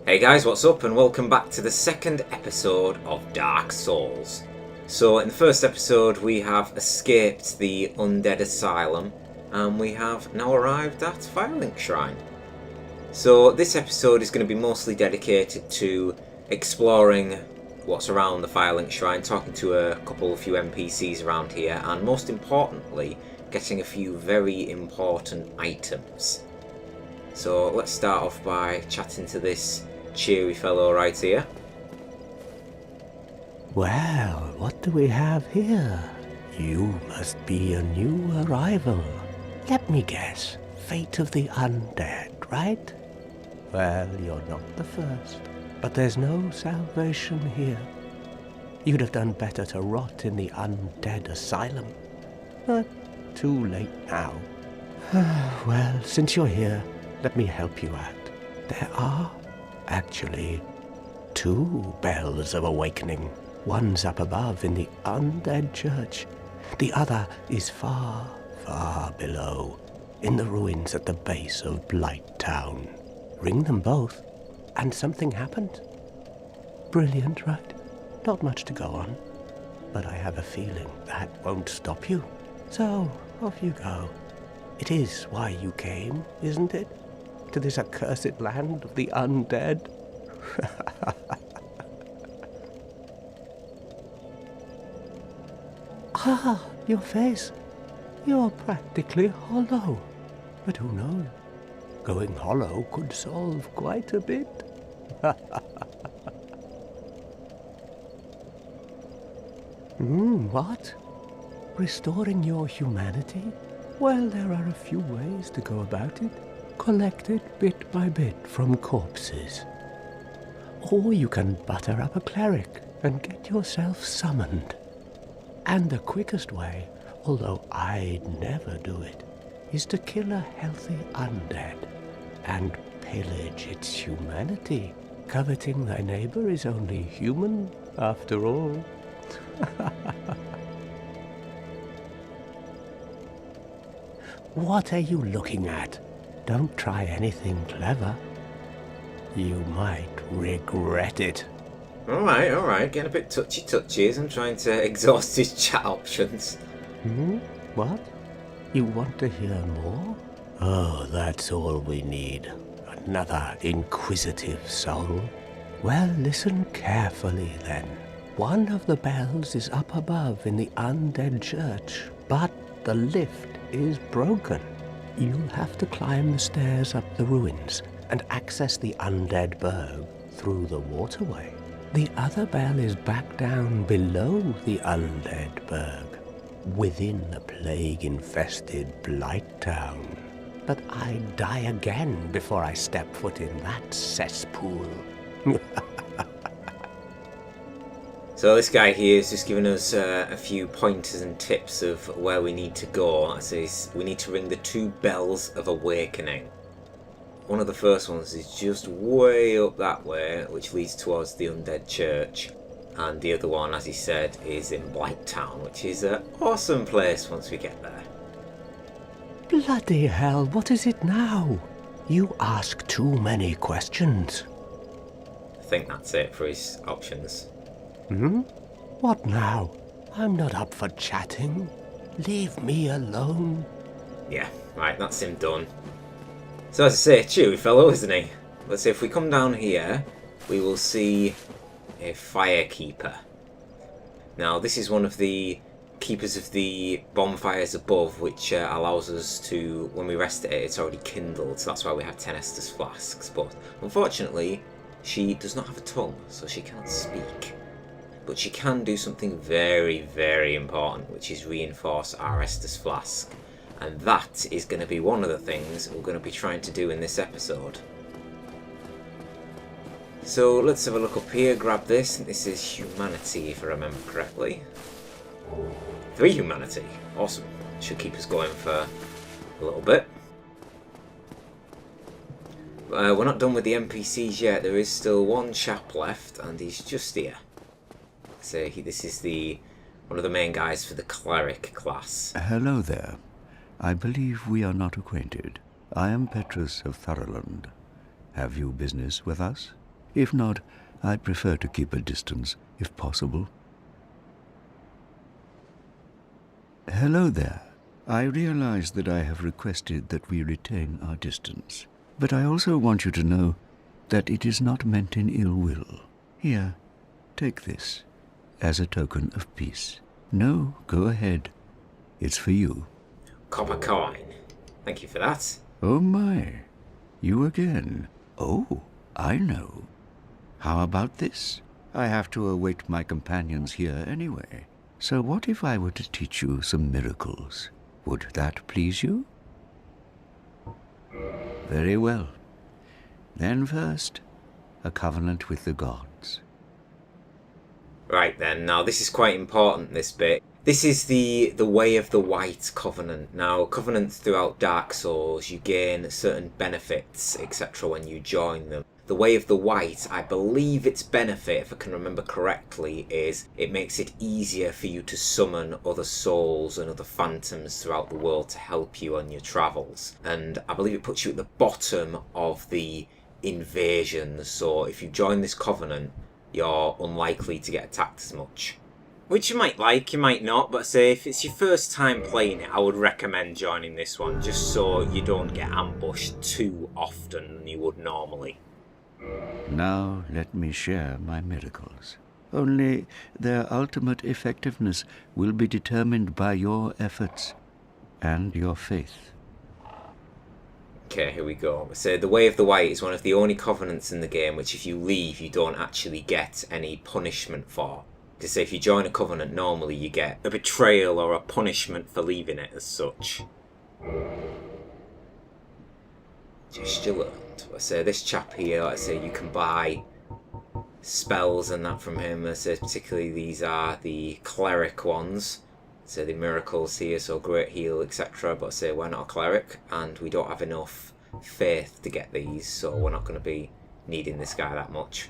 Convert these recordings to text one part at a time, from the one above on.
Hey guys, what's up and welcome back to the second episode of Dark Souls. So in the first episode we have escaped the Undead Asylum and we have now arrived at Firelink Shrine. So this episode is going to be mostly dedicated to exploring what's around the Firelink Shrine, talking to a few NPCs around here, and most importantly getting a few very important items. So let's start off by chatting to this cheery fellow right here. Well, what do we have here? You must be a new arrival. Let me guess, fate of the undead, right? Well, you're not the first, but there's no salvation here. You'd have done better to rot in the Undead Asylum. But too late now. Well, since you're here, let me help you out. There are actually two bells of awakening. One's up above in the Undead Church. The other is far, far below, in the ruins at the base of Blight Town. Ring them both, and something happens. Brilliant, right? Not much to go on, but I have a feeling that won't stop you. So, off you go. It is why you came, isn't it? To this accursed land of the undead? Ah, your face. You're practically hollow. But who knows? Going hollow could solve quite a bit. What? Restoring your humanity? Well, there are a few ways to go about it. Collect it bit by bit from corpses. Or you can butter up a cleric and get yourself summoned. And the quickest way, although I'd never do it, is to kill a healthy undead and pillage its humanity. Coveting thy neighbor is only human, after all. What are you looking at? Don't try anything clever. You might regret it. Alright, getting a bit touchy as I'm trying to exhaust his chat options. What? You want to hear more? Oh, that's all we need. Another inquisitive soul. Well, listen carefully then. One of the bells is up above in the Undead Church, but the lift is broken. You'll have to climb the stairs up the ruins and access the Undead Burg through the waterway. The other bell is back down below the Undead Burg, within the plague-infested Blight Town. But I'd die again before I step foot in that cesspool. So this guy here is just giving us a few pointers and tips of where we need to go. It says we need to ring the two bells of awakening. One of the first ones is just way up that way, which leads towards the Undead Church. And the other one, as he said, is in Blight Town, which is an awesome place once we get there. Bloody hell, what is it now? You ask too many questions. I think that's it for his options. What now? I'm not up for chatting. Leave me alone. Yeah, right, that's him done. So as I say, cheery fellow, isn't he? Let's see, if we come down here, we will see a firekeeper. Now, this is one of the keepers of the bonfires above, which allows us to, when we rest it, it's already kindled, so that's why we have 10 Estus flasks. But unfortunately, she does not have a tongue, so she can't speak. But she can do something very, very important, which is reinforce our Estus flask. And that is going to be one of the things we're going to be trying to do in this episode. So let's have a look up here, grab this. This is humanity, if I remember correctly. 3 humanity. Awesome. Should keep us going for a little bit. We're not done with the NPCs yet. There is still one chap left, and he's just here. So this is one of the main guys for the cleric class. Hello there. I believe we are not acquainted. I am Petrus of Thurland. Have you business with us? If not, I prefer to keep a distance, if possible. Hello there. I realize that I have requested that we retain our distance, but I also want you to know that it is not meant in ill will. Here, take this, as a token of peace. No, go ahead. It's for you. Copper coin. Thank you for that. Oh my, you again. Oh, I know. How about this? I have to await my companions here anyway. So what if I were to teach you some miracles? Would that please you? Very well. Then first, a covenant with the gods. Right then, now this is quite important, this bit. This is the Way of the White Covenant. Now, covenants throughout Dark Souls, you gain certain benefits, etc. when you join them. The Way of the White, I believe its benefit, if I can remember correctly, is it makes it easier for you to summon other souls and other phantoms throughout the world to help you on your travels. And I believe it puts you at the bottom of the invasions, so if you join this covenant, you're unlikely to get attacked as much. Which you might like, you might not, but say if it's your first time playing it, I would recommend joining this one, just so you don't get ambushed too often than you would normally. Now let me share my miracles. Only their ultimate effectiveness will be determined by your efforts and your faith. Okay, here we go. So the Way of the White is one of the only covenants in the game which if you leave, you don't actually get any punishment for. To say if you join a covenant, normally you get a betrayal or a punishment for leaving it as such. Gesture learned. I say this chap here, I say you can buy spells and that from him. I say particularly these are the cleric ones. So the miracles here, so great heal, etc. But I say we're not a cleric and we don't have enough faith to get these, so we're not going to be needing this guy that much.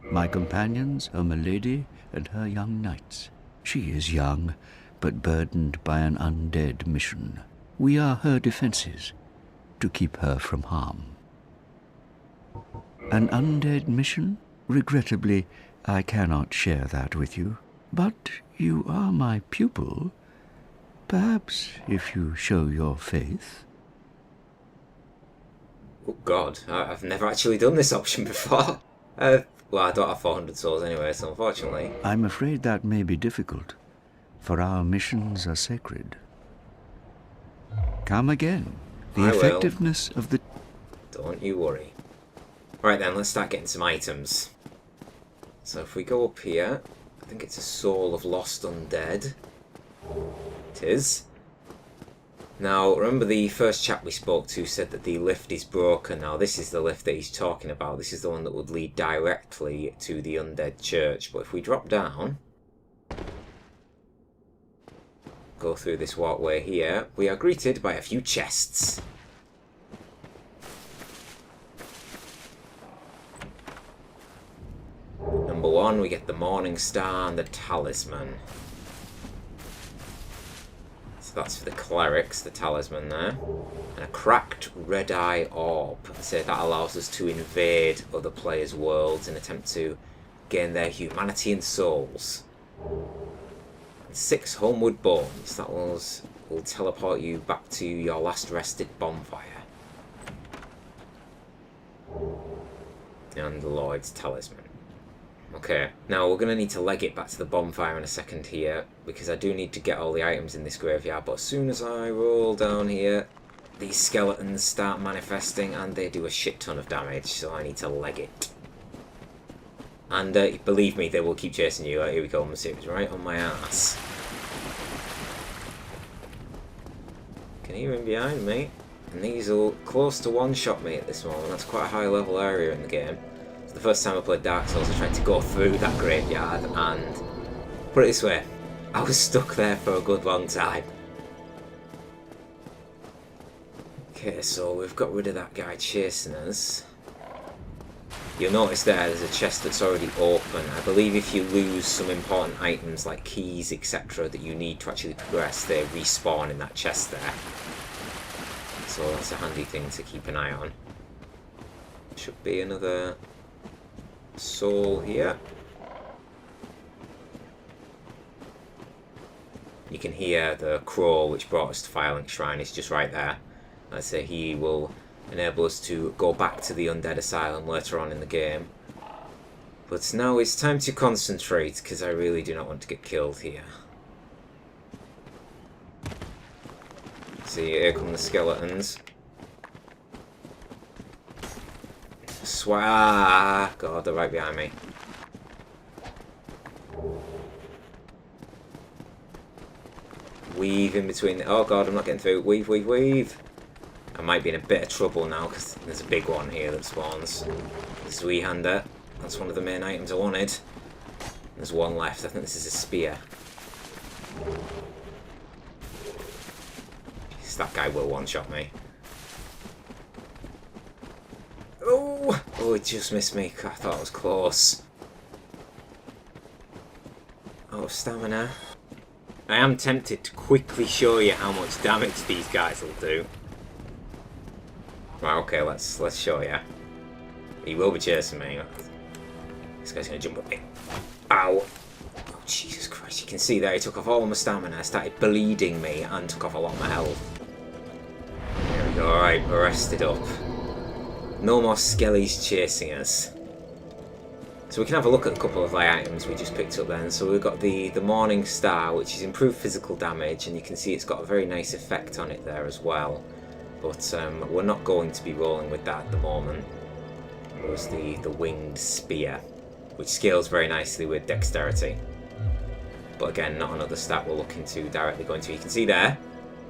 My companions are Milady and her young knights. She is young, but burdened by an undead mission. We are her defenses, to keep her from harm. An undead mission? Regrettably, I cannot share that with you. But you are my pupil. Perhaps if you show your faith. Oh god, I've never actually done this option before. Well, I don't have 400 souls anyway, so unfortunately. I'm afraid that may be difficult, for our missions are sacred. Come again. The effectiveness of the... Don't you worry. Right then, let's start getting some items. So if we go up here, I think it's a soul of lost undead. It is. Now, remember the first chap we spoke to said that the lift is broken. Now, this is the lift that he's talking about. This is the one that would lead directly to the Undead Church. But if we drop down, go through this walkway here, we are greeted by a few chests. Number one, we get the Morning Star and the Talisman. So that's for the clerics, the talisman there. And a cracked red-eye orb. So that allows us to invade other players' worlds and attempt to gain their humanity and souls. And 6 homeward bones. That will teleport you back to your last rested bonfire. And the Lord's Talisman. Okay, now we're going to need to leg it back to the bonfire in a second here, because I do need to get all the items in this graveyard, but as soon as I roll down here, these skeletons start manifesting and they do a shit ton of damage, so I need to leg it. And believe me, they will keep chasing you. Here we go, it's right on my ass. Can hear him behind me, and these will close to one-shot me at this moment. That's quite a high level area in the game. The first time I played Dark Souls, I tried to go through that graveyard, and put it this way, I was stuck there for a good long time. Okay, so we've got rid of that guy chasing us. You'll notice there's a chest that's already open. I believe if you lose some important items like keys, etc. that you need to actually progress, they respawn in that chest there. So that's a handy thing to keep an eye on. Should be another soul here. You can hear the crawl which brought us to Firelink Shrine. It's just right there. Let's say he will enable us to go back to the Undead Asylum later on in the game. But now it's time to concentrate, because I really do not want to get killed here. See, here come the skeletons. God, they're right behind me. Weave in between. Oh god, I'm not getting through. Weave, weave, weave. I might be in a bit of trouble now because there's a big one here that spawns. This Zweehander. That's one of the main items I wanted. There's one left. I think this is a spear. Jeez, that guy will one-shot me. Oh! Oh, it just missed me. I thought it was close. Out of stamina. I am tempted to quickly show you how much damage these guys will do. Right, okay, let's show you. He will be chasing me. This guy's gonna jump at me. Ow! Oh, Jesus Christ, you can see there he took off all my stamina, started bleeding me, and took off a lot of my health. There we go, alright, we're rested up. No more skellies chasing us. So we can have a look at a couple of the items we just picked up then. So we've got the Morning Star, which is improved physical damage, and you can see it's got a very nice effect on it there as well. But we're not going to be rolling with that at the moment. There's the Winged Spear, which scales very nicely with Dexterity. But again, not another stat we're looking to directly go into. You can see there,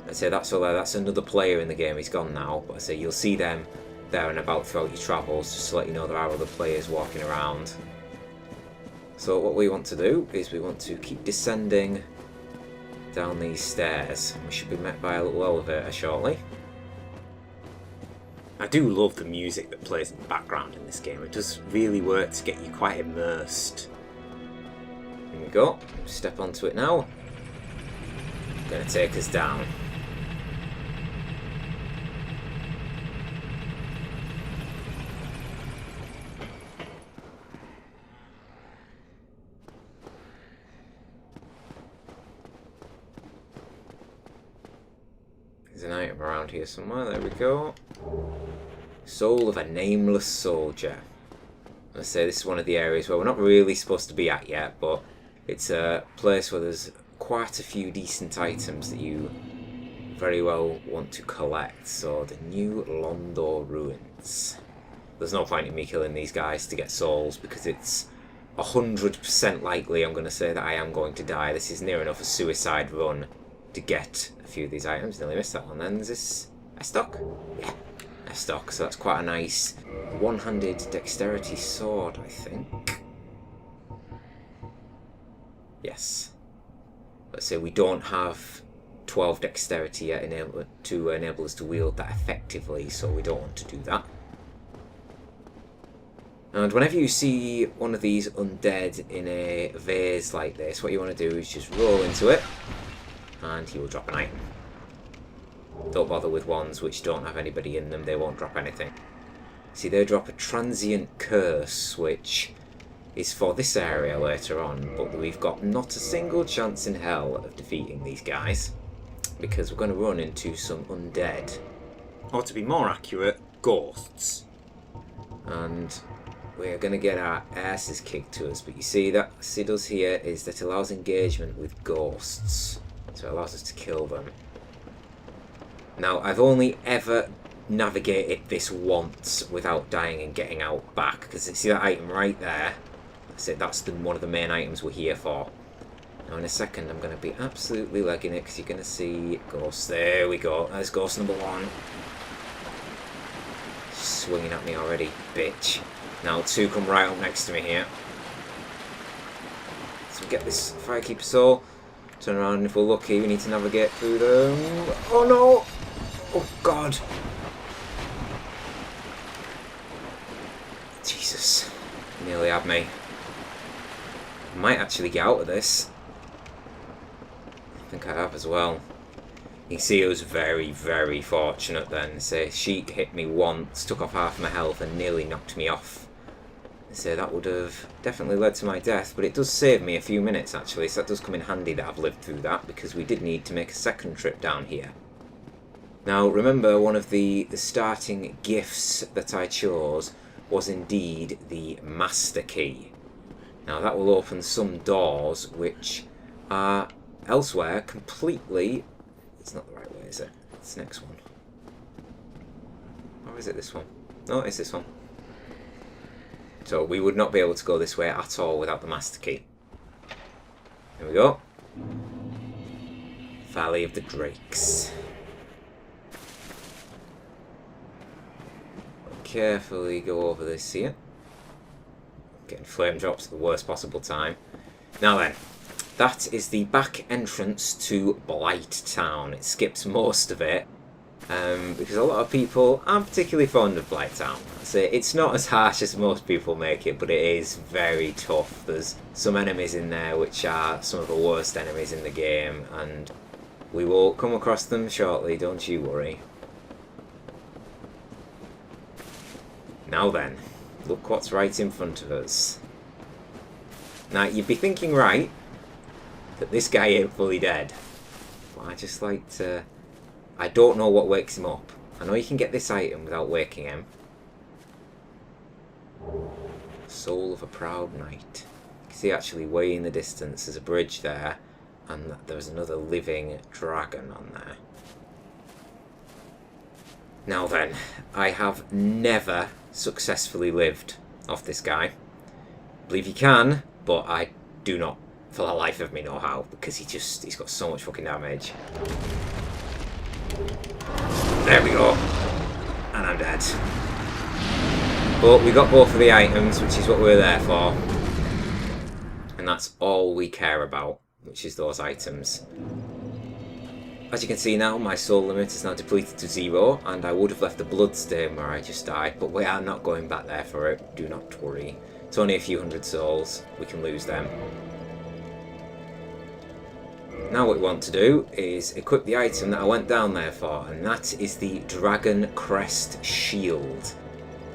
I'd say that's all there. That's another player in the game. He's gone now, but I say you'll see them there and about throughout your travels, just to let you know there are other players walking around. So what we want to do is we want to keep descending down these stairs. We should be met by a little elevator shortly. I do love the music that plays in the background in this game. It does really work to get you quite immersed. Here we go. Step onto it now. Gonna take us down. There's an item around here somewhere. There we go. Soul of a Nameless Soldier. Let's say this is one of the areas where we're not really supposed to be at yet, but it's a place where there's quite a few decent items that you very well want to collect. So the new Londo Ruins. There's no point in me killing these guys to get souls because it's 100% likely I'm going to say that I am going to die. This is near enough a suicide run to get a few of these items. Nearly missed that one then. Is this a stock? Yeah, a stock. So that's quite a nice one-handed dexterity sword, I think. Yes. Let's say we don't have 12 dexterity yet to enable us to wield that effectively, so we don't want to do that. And whenever you see one of these undead in a vase like this, what you want to do is just roll into it, and he will drop an item. Don't bother with ones which don't have anybody in them, they won't drop anything. See, they drop a transient curse, which is for this area later on, but we've got not a single chance in hell of defeating these guys, because we're going to run into some undead. Or to be more accurate, ghosts. And we're going to get our asses kicked to us, but you see that it does here is that it allows engagement with ghosts. So it allows us to kill them. Now, I've only ever navigated this once without dying and getting out back, because see that item right there? That's one of the main items we're here for. Now in a second I'm going to be absolutely legging it, because you're going to see ghosts. There we go, there's ghost number one. Swinging at me already, bitch. Now two come right up next to me here. So we get this Firekeeper soul. Turn around, and if we're lucky we need to navigate through them. Oh no! Oh god! Jesus. Nearly had me. I might actually get out of this. I think I have as well. You can see it was very, very fortunate then. Say, sheet hit me once, took off half my health and nearly knocked me off. So that would have definitely led to my death, but it does save me a few minutes actually, so that does come in handy that I've lived through that, because we did need to make a second trip down here. Now remember, one of the starting gifts that I chose was indeed the Master Key. Now that will open some doors which are elsewhere completely... It's not the right way, is it? It's the next one. Or is it this one? No, it's this one. So we would not be able to go this way at all without the Master Key. Here we go. Valley of the Drakes. Carefully go over this here. Getting flame drops at the worst possible time. Now then, that is the back entrance to Blight Town. It skips most of it. Because a lot of people aren't particularly fond of Blight Town. So it's not as harsh as most people make it, but it is very tough. There's some enemies in there which are some of the worst enemies in the game, and we will come across them shortly, don't you worry. Now then, look what's right in front of us. Now you'd be thinking, right, that this guy ain't fully dead. But I just like to... I don't know what wakes him up. I know you can get this item without waking him. Soul of a Proud Knight. You can see actually way in the distance there's a bridge there, and there's another living dragon on there. Now then, I have never successfully lived off this guy. I believe you can, but I do not for the life of me know how, because he's got so much fucking damage. There we go. And I'm dead. But we got both of the items, which is what we're there for. And that's all we care about, which is those items. As you can see now, my soul limit is now depleted to 0, and I would have left the bloodstain where I just died, but we are not going back there for it, do not worry. It's only a few hundred souls, we can lose them. Now what we want to do is equip the item that I went down there for, and that is the Dragon Crest Shield.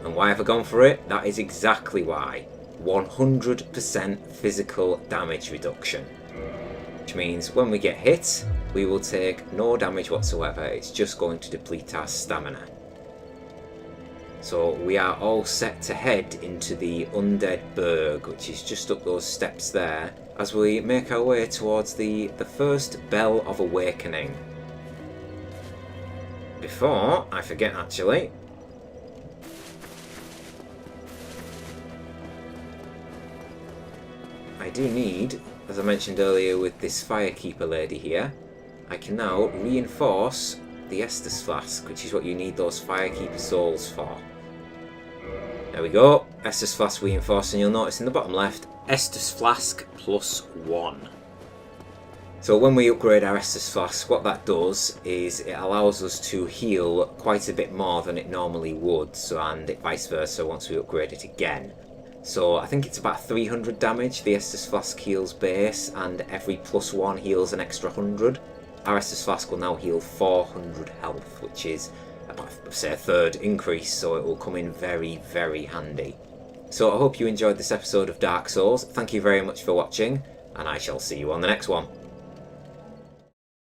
And why have I gone for it? That is exactly why. 100% physical damage reduction. Which means when we get hit, we will take no damage whatsoever, it's just going to deplete our stamina. So we are all set to head into the Undead Burg, which is just up those steps there, as we make our way towards the first Bell of Awakening. Before I forget actually, I do need, as I mentioned earlier with this Firekeeper lady here, I can now reinforce the Estus Flask, which is what you need those Firekeeper souls for. There we go, Estus Flask reinforced, and you'll notice in the bottom left, Estus Flask +1. So when we upgrade our Estus Flask, what that does is it allows us to heal quite a bit more than it normally would, so, and vice versa once we upgrade it again. So I think it's about 300 damage, the Estus Flask heals base, and every +1 heals an extra 100. Our Estus Flask will now heal 400 health, which is about, say, a third increase, so it will come in very, very handy. So I hope you enjoyed this episode of Dark Souls. Thank you very much for watching, and I shall see you on the next one.